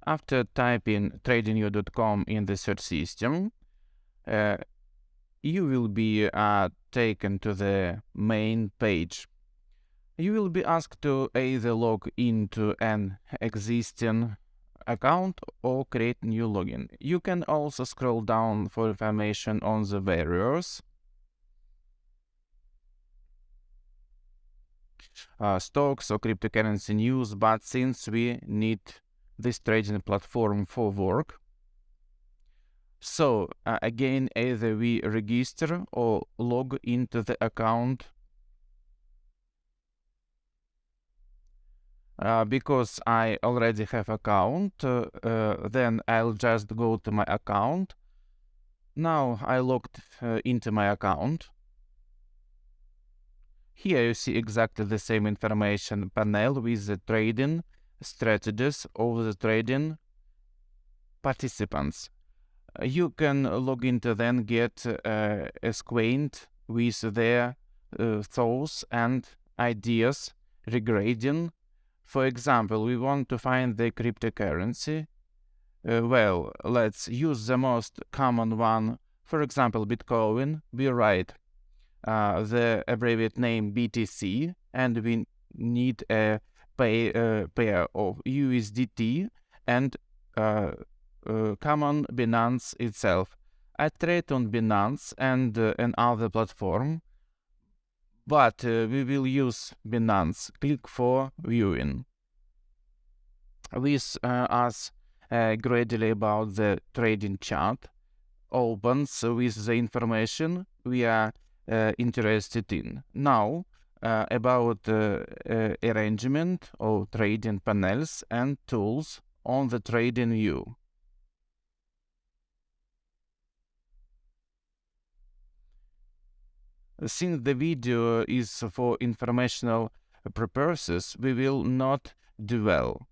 After typing TradingView.com in the search system, you will be taken to the main page. You will be asked to either log into an existing account or create new login. You can also scroll down for information on the various stocks or cryptocurrency news, but since we need this trading platform for work, so again, either we register or log into the account. Because I already have account, then I'll just go to my account. Now I logged into my account. Here you see exactly the same information panel with the trading strategies of the trading participants. You can log into then get acquainted with their thoughts and ideas regarding. For example, we want to find the cryptocurrency. Well, let's use the most common one. For example, Bitcoin. We write the abbreviate name BTC, and we need a pair of USDT and common Binance itself. I trade on Binance and another platform, but we will use Binance. Click for viewing. With us gradually about the trading chart opens with the information we are interested in. Now about arrangement of trading panels and tools on the TradingView. Since the video is for informational purposes, we will not dwell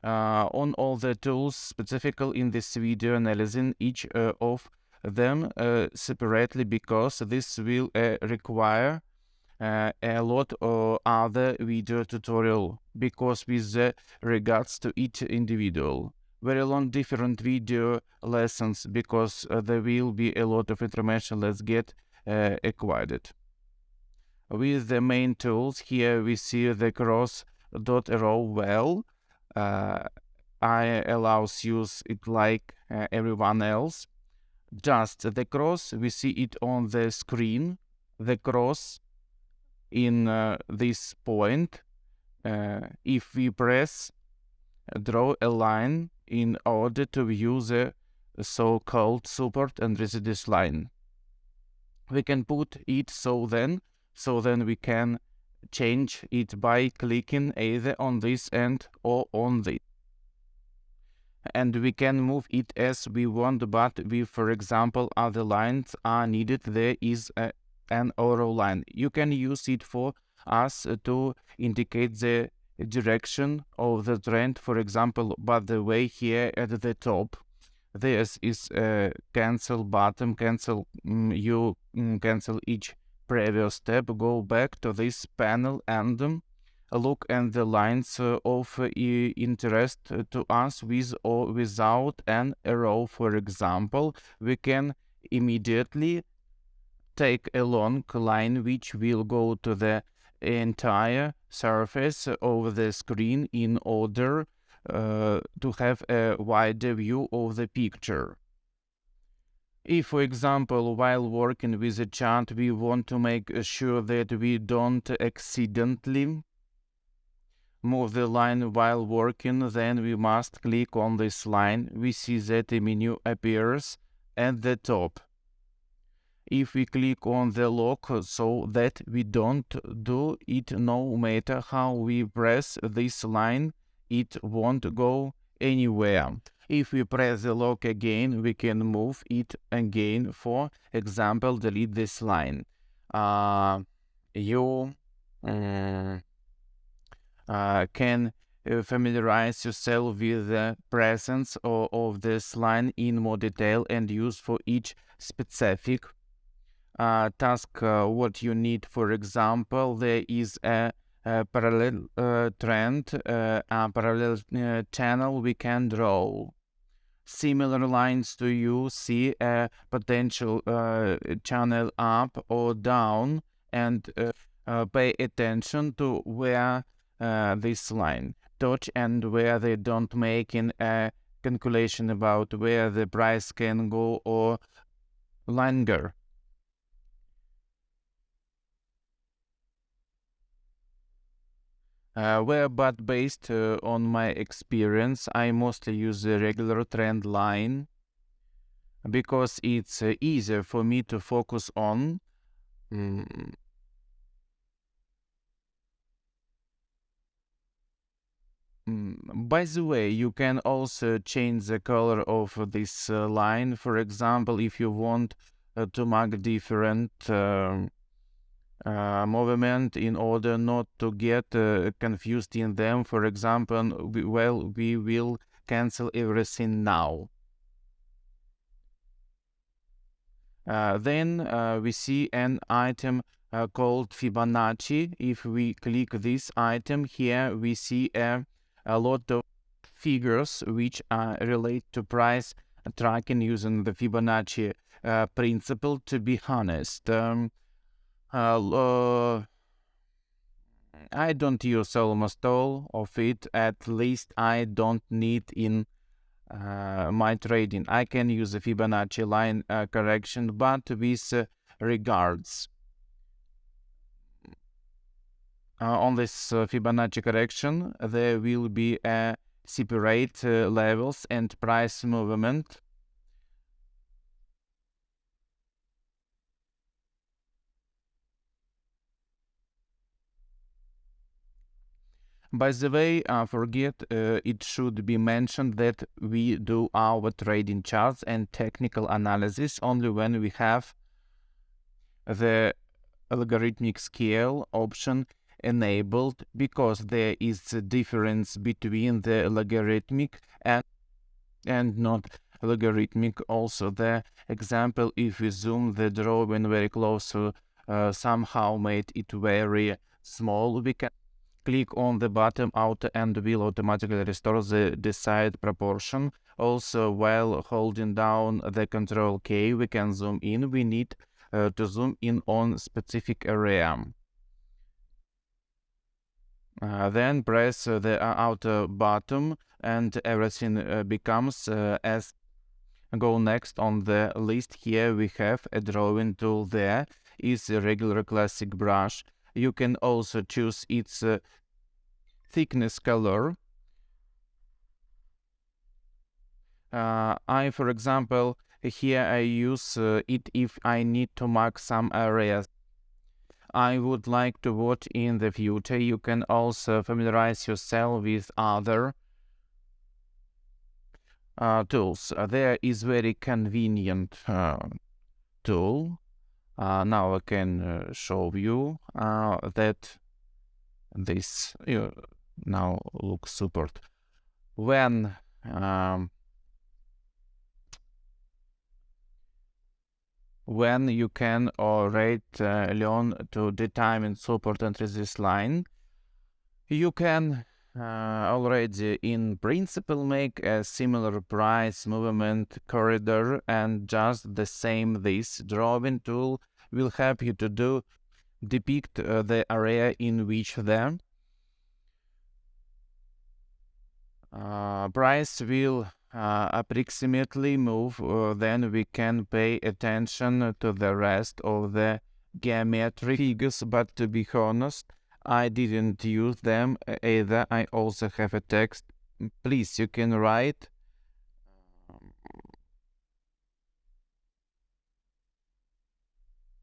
on all the tools specifically in this video, analyzing each of them separately, because this will require a lot of other video tutorial, because with regards to each individual. Very long different video lessons, because there will be a lot of information. Let's get acquired. With the main tools, here we see the cross dot arrow. Well, I allows use it like everyone else. Just the cross, we see it on the screen. The cross in this point. If we press draw a line in order to view the so-called support and resistance line, we can put it so then we can change it by clicking either on this end or on this, and we can move it as we want. But we, for example, other lines are needed, there is an arrow line. You can use it for us to indicate the direction of the trend, for example. By the way, here at the top this is a cancel button. You cancel each previous step, go back to this panel and look at the lines of interest to us, with or without an arrow. For example, we can immediately take a long line which will go to the entire surface of the screen in order to have a wider view of the picture. If, for example, while working with a chart, we want to make sure that we don't accidentally move the line while working, then we must click on this line. We see that a menu appears at the top. If we click on the lock so that we don't do it, no matter how we press this line, it won't go anywhere. If we press the lock again, we can move it again. For example, delete this line. You can familiarize yourself with the presence of this line in more detail and use for each specific task what you need. For example, there is a parallel trend, a parallel channel we can draw. Similar lines to you see a potential channel up or down, and pay attention to where this line touch and where they don't make in a calculation about where the price can go or longer. But based on my experience, I mostly use the regular trend line because it's easier for me to focus on. Mm, By the way, you can also change the color of this line. For example, if you want to mark different movement in order not to get confused in them. For example, we will cancel everything now. Then we see an item called Fibonacci. If we click this item here, we see a lot of figures which relate to price tracking using the Fibonacci principle. To be honest, I don't use almost all of it. At least I don't need in my trading. I can use a Fibonacci line correction, but with regards. On this Fibonacci correction, there will be separate levels and price movement. By the way, forget it should be mentioned that we do our trading charts and technical analysis only when we have the algorithmic scale option enabled, because there is a difference between the logarithmic and not logarithmic. Also, the example, if we zoom the drawing very close, somehow made it very small, we can click on the bottom out and will automatically restore the desired proportion. Also, while holding down the Control K, we can zoom in. We need to zoom in on specific area. Then press the outer bottom and everything becomes as go next on the list. Here we have a drawing tool. There is a regular classic brush. You can also choose its thickness color. For example, here I use it if I need to mark some areas I would like to watch in the future. You can also familiarize yourself with other tools. There is very convenient tool. Now I can show you that this now looks super. When you can already learn to determine support and resist line, you can already in principle make a similar price movement corridor, and just the same this drawing tool will help you to depict the area in which the price will approximately move. Then we can pay attention to the rest of the geometric figures, but to be honest, I didn't use them either. I also have a text. Please, you can write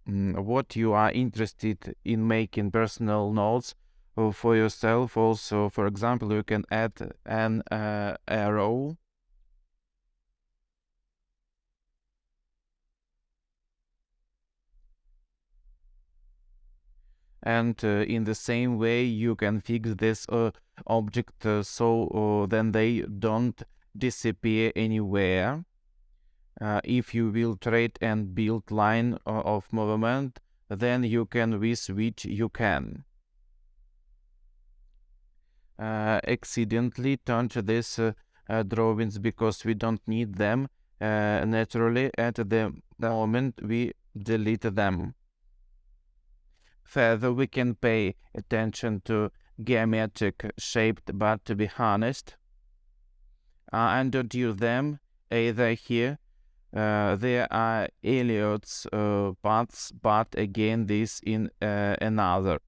what you are interested in, making personal notes for yourself. Also, for example, you can add an arrow. And in the same way, you can fix this object so then they don't disappear anywhere. If you will trade and build line of movement, then you can with which you can. accidentally turned these drawings because we don't need them naturally at the moment we delete them. Further, we can pay attention to geometric shaped, but to be honest, and don't use them either here. There are Elliot's paths, but again this in another.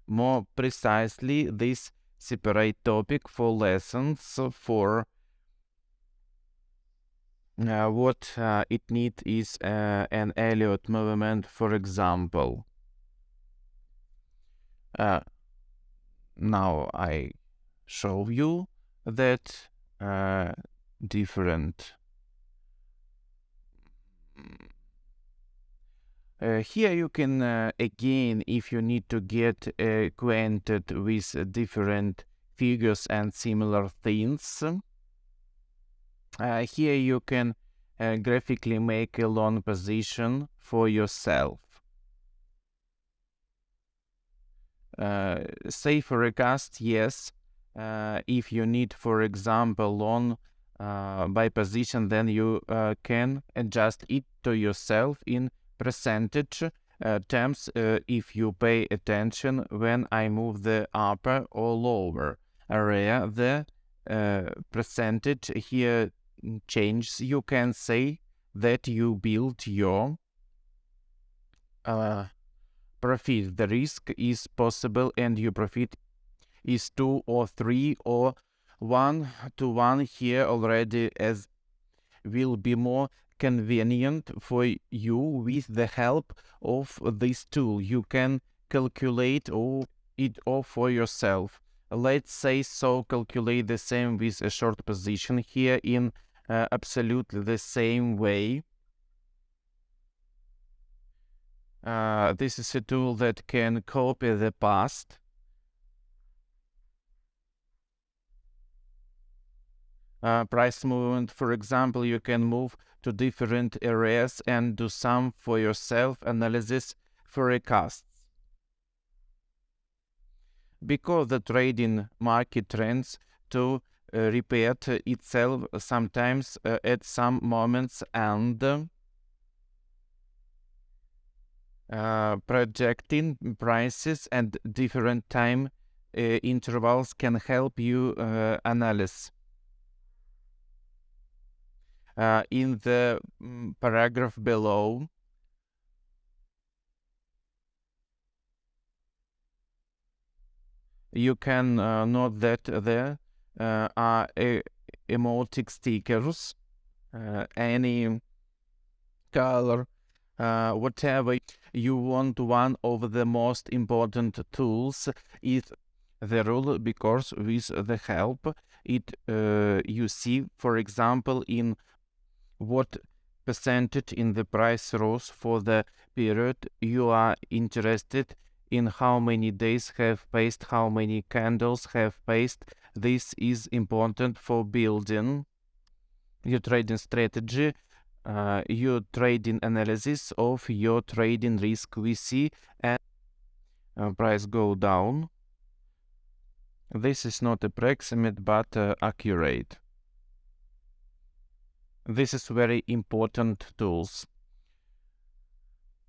More precisely, this separate topic for lessons for what it needs is an Elliott movement, for example. Now I show you that different. Here you can again, if you need to get acquainted with different figures and similar things, here you can graphically make a long position for yourself. Say forecast, yes. If you need, for example, long by position, then you can adjust it to yourself in percentage terms if you pay attention when I move the upper or lower area. The percentage here changes. You can say that you build your profit. The risk is possible and your profit is 2 or 3 or 1 to 1 here already, as will be more convenient for you with the help of this tool. You can calculate it all for yourself. Let's say so calculate the same with a short position here in absolutely the same way. This is a tool that can copy the past. Price movement, for example, you can move to different areas and do some for yourself analysis forecasts. Because the trading market trends to repeat itself sometimes at some moments, and projecting prices and different time intervals can help you analyze. In the paragraph below, you can note that there are emotic stickers, any color, whatever you want. One of the most important tools is the rule, because with the help it you see, for example, in what percentage in the price rose for the period you are interested in, how many days have passed, how many candles have passed. This is important for building your trading strategy, your trading analysis of your trading risk. We see and price go down. This is not approximate but accurate. This is very important tools.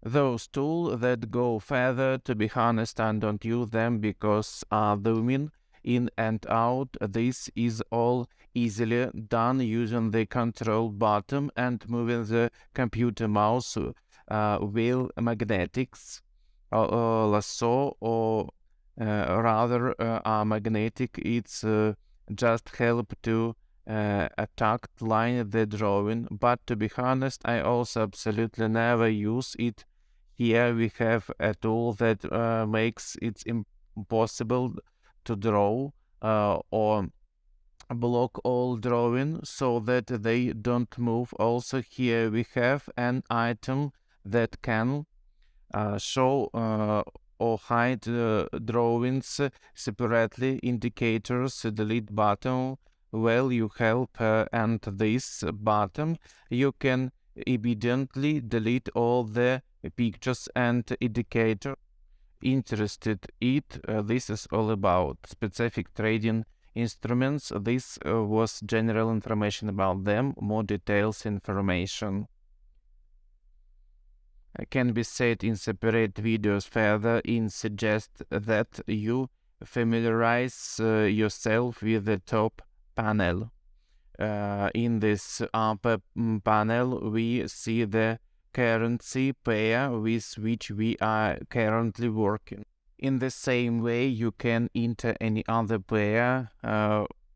Those tools that go further, to be honest, and don't use them because are zooming in and out. This is all easily done using the control button and moving the computer mouse wheel magnetics lasso, or rather are magnetic. It's just help to attack line the drawing, but to be honest, I also absolutely never use it. Here we have a tool that makes it impossible to draw or block all drawing so that they don't move. Also here we have an item that can show or hide drawings separately. Indicators, delete button. Well, you help and this button you can immediately delete all the pictures and indicator. interested it, this is all about specific trading instruments. This was general information about them. More details information can be said in separate videos. Further in suggest that you familiarize yourself with the top panel. In this upper panel we see the currency pair with which we are currently working. In the same way, you can enter any other pair,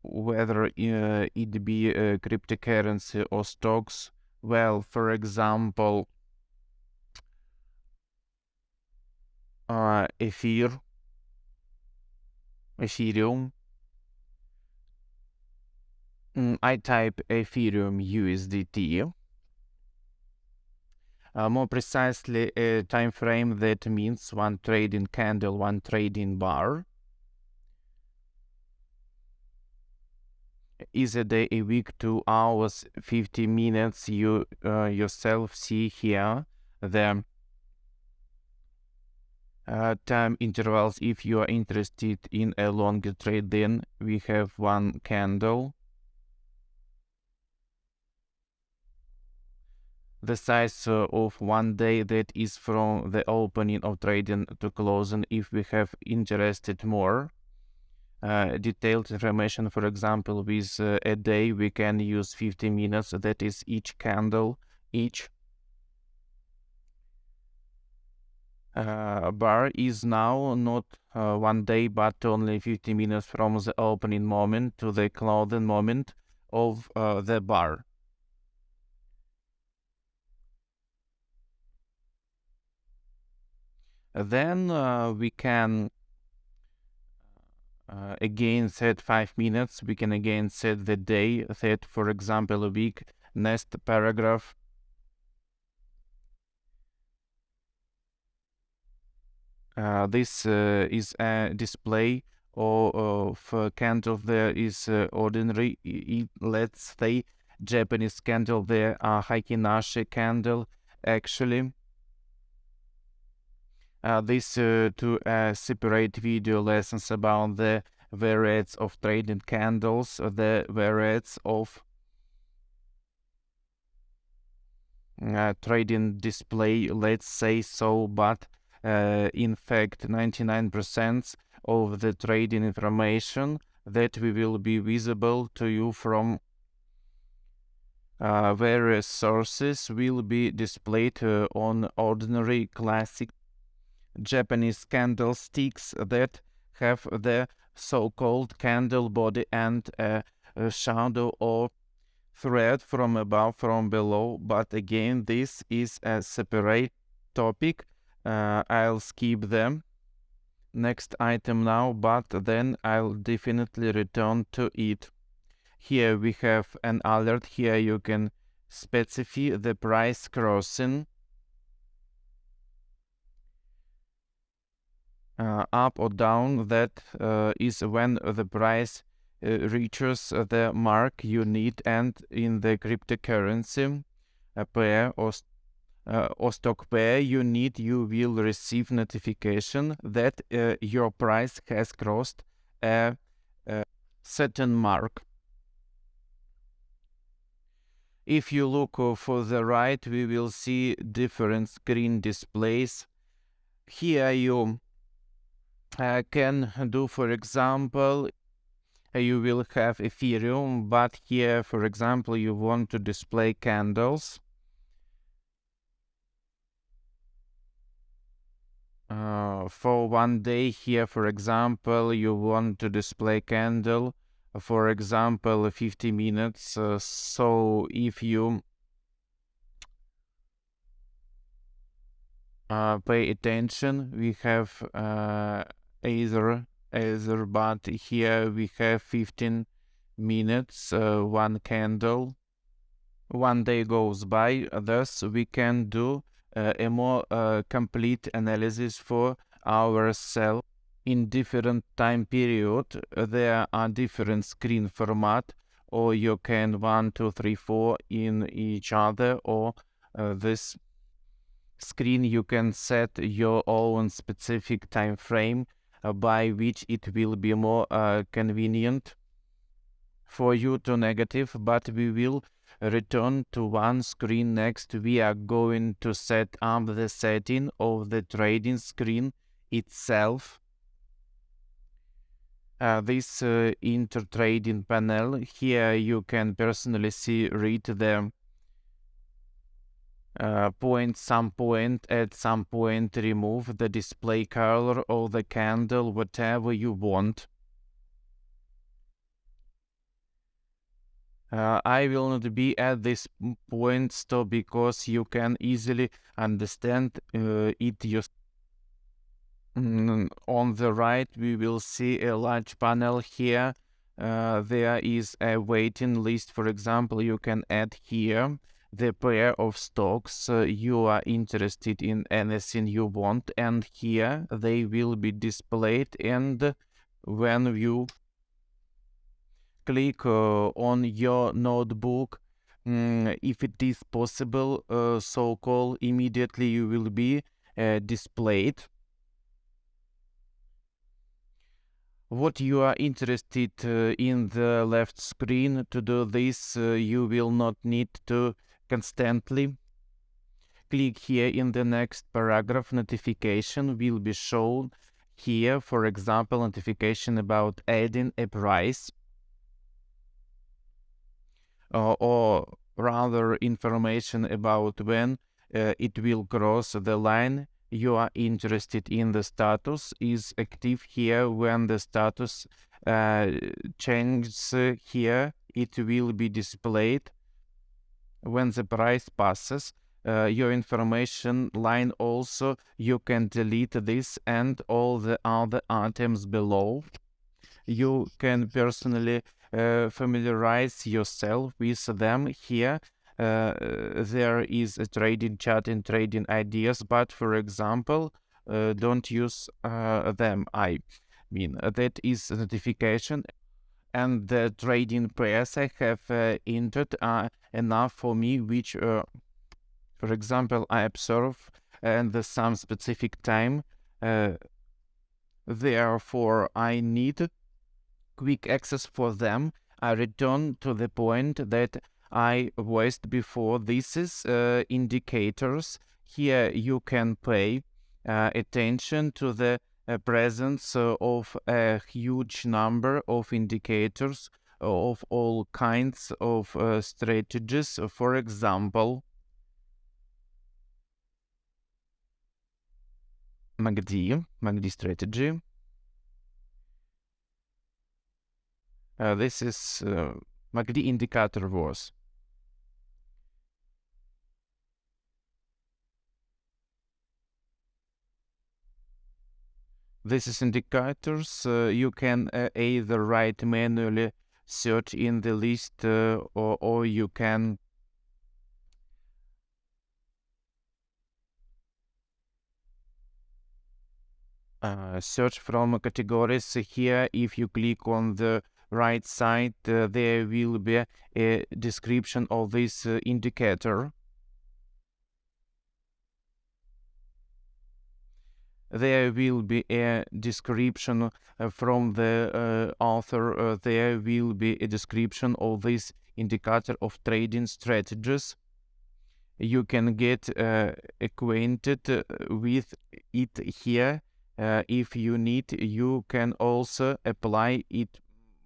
whether it be cryptocurrency or stocks. Well, for example, Ethereum. I type Ethereum USDT. More precisely, a time frame that means one trading candle, one trading bar. Is a day, a week, 2 hours, 50 minutes? You yourself see here the time intervals. If you are interested in a longer trade, then we have one candle. The size of one day, that is from the opening of trading to closing. If we have interested more detailed information, for example, with a day, we can use 50 minutes. That is each candle, each bar is now not one day, but only 50 minutes from the opening moment to the closing moment of the bar. Then we can again set 5 minutes. We can again set the day, set for example a week. Next paragraph. This is a display of candle. There is ordinary, let's say Japanese candle. There are Heikin-Ashi candle. Actually, this two separate video lessons about the varieties of trading candles, the varieties of trading display, let's say so, but in fact 99% of the trading information that will be visible to you from various sources will be displayed on ordinary classic Japanese candlesticks that have the so-called candle body and a shadow or thread from above, from below. But again, this is a separate topic. I'll skip them. Next item now, but then I'll definitely return to it. Here we have an alert. Here you can specify the price crossing up or down. That is when the price reaches the mark you need, and in the cryptocurrency pair or stock pair you need, you will receive notification that your price has crossed a certain mark. If you look for the right, we will see different screen displays. Here you can do, for example, you will have Ethereum, but here, for example, you want to display candles. For one day here, for example, you want to display candle, for example, 50 minutes. So if you pay attention, we have either, but here we have 15 minutes, one candle. One day goes by, thus we can do a more complete analysis for ourselves. In different time period, there are different screen format, or you can 1, 2, 3, 4 in each other, or this screen you can set your own specific time frame by which it will be more convenient for you to negative, but we will return to one screen. Next we are going to set up the setting of the trading screen itself. This inter-trading panel, here you can personally read the point, some point, at some point remove the display color of the candle, whatever you want. I will not be at this point stop because you can easily understand it yourself. On the right we will see a large panel here. There is a waiting list. For example, you can add here the pair of stocks you are interested in, anything you want, and here they will be displayed. And when you click on your notebook, if it is possible, so-called immediately you will be displayed what you are interested in the left screen. To do this, you will not need to constantly click here. In the next paragraph, notification will be shown here. For example, notification about adding a price, or rather information about when it will cross the line you are interested in. The status is active here. When the status changes here, it will be displayed. When the price passes your information line, also you can delete this and all the other items below. You can personally familiarize yourself with them. Here there is a trading chat and trading ideas, but for example don't use them. I mean that is notification, and the trading pairs I have entered are enough for me, which for example I observe and some specific time. Therefore I need quick access for them. I return to the point that I voiced before. This is indicators. Here you can pay attention to the presence of a huge number of indicators of all kinds of strategies. For example, MACD strategy. This is MACD indicator was. This is indicators. You can either write manually, search in the list, or you can search from categories. Here, if you click on the right side, there will be a description of this indicator. There will be a description from the author. There will be a description of this indicator of trading strategies. You can get acquainted with it here. If you need, you can also apply it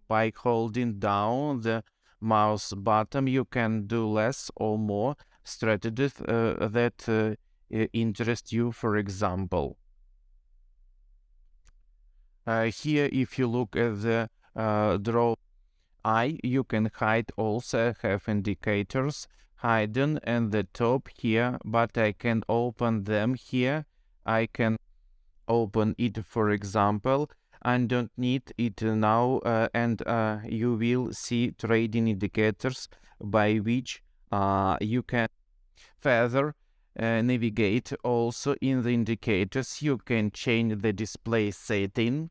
by holding down the mouse button. You can do less or more strategies that interest you, for example. Here, if you look at the draw eye, you can hide. Also have indicators hidden at the top here, but I can open them here. I can open it, for example. I don't need it now, and you will see trading indicators by which you can further navigate. Also in the indicators you can change the display setting.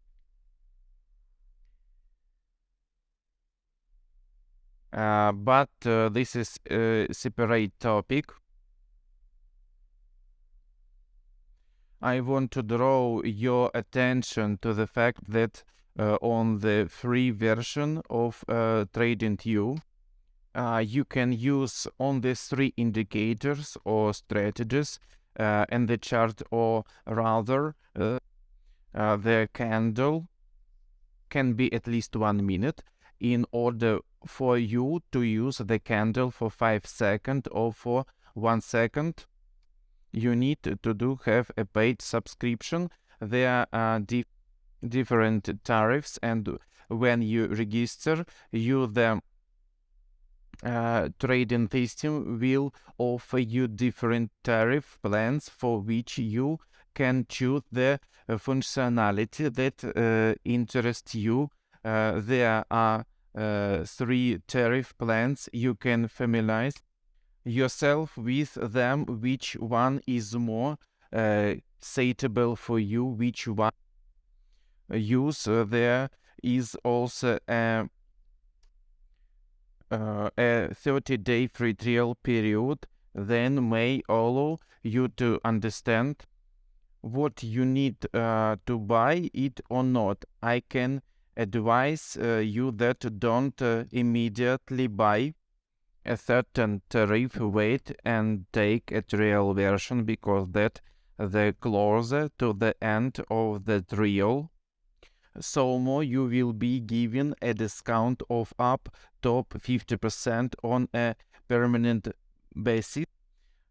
But this is a separate topic. I want to draw your attention to the fact that on the free version of TradingView, you can use on these three indicators or strategies in the chart, or rather the candle can be at least 1 minute. In order for you to use the candle for 5 seconds or for 1 second, you need to have a paid subscription. There are different tariffs, and when you register, the trading system will offer you different tariff plans for which you can choose the functionality that interests you. There are 3 tariff plans. You can familiarize yourself with them, which one is more suitable for you, which one use. There is also a 30-day free trial period, then may allow you to understand what you need to buy it or not. I can advise you that don't immediately buy a certain tariff, wait and take a trial version, because that the closer to the end of the trial, so more you will be given a discount of up to 50% on a permanent basis.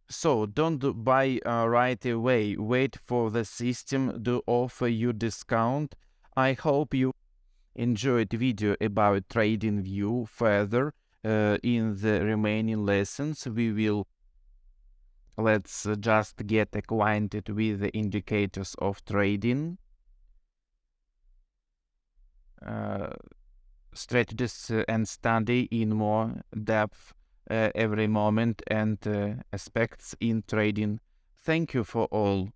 So don't buy right away. Wait for the system to offer you discount. I hope you enjoyed video about TradingView. Further, in the remaining lessons, let's just get acquainted with the indicators of trading. Strategies and study in more depth every moment and aspects in trading. Thank you for all.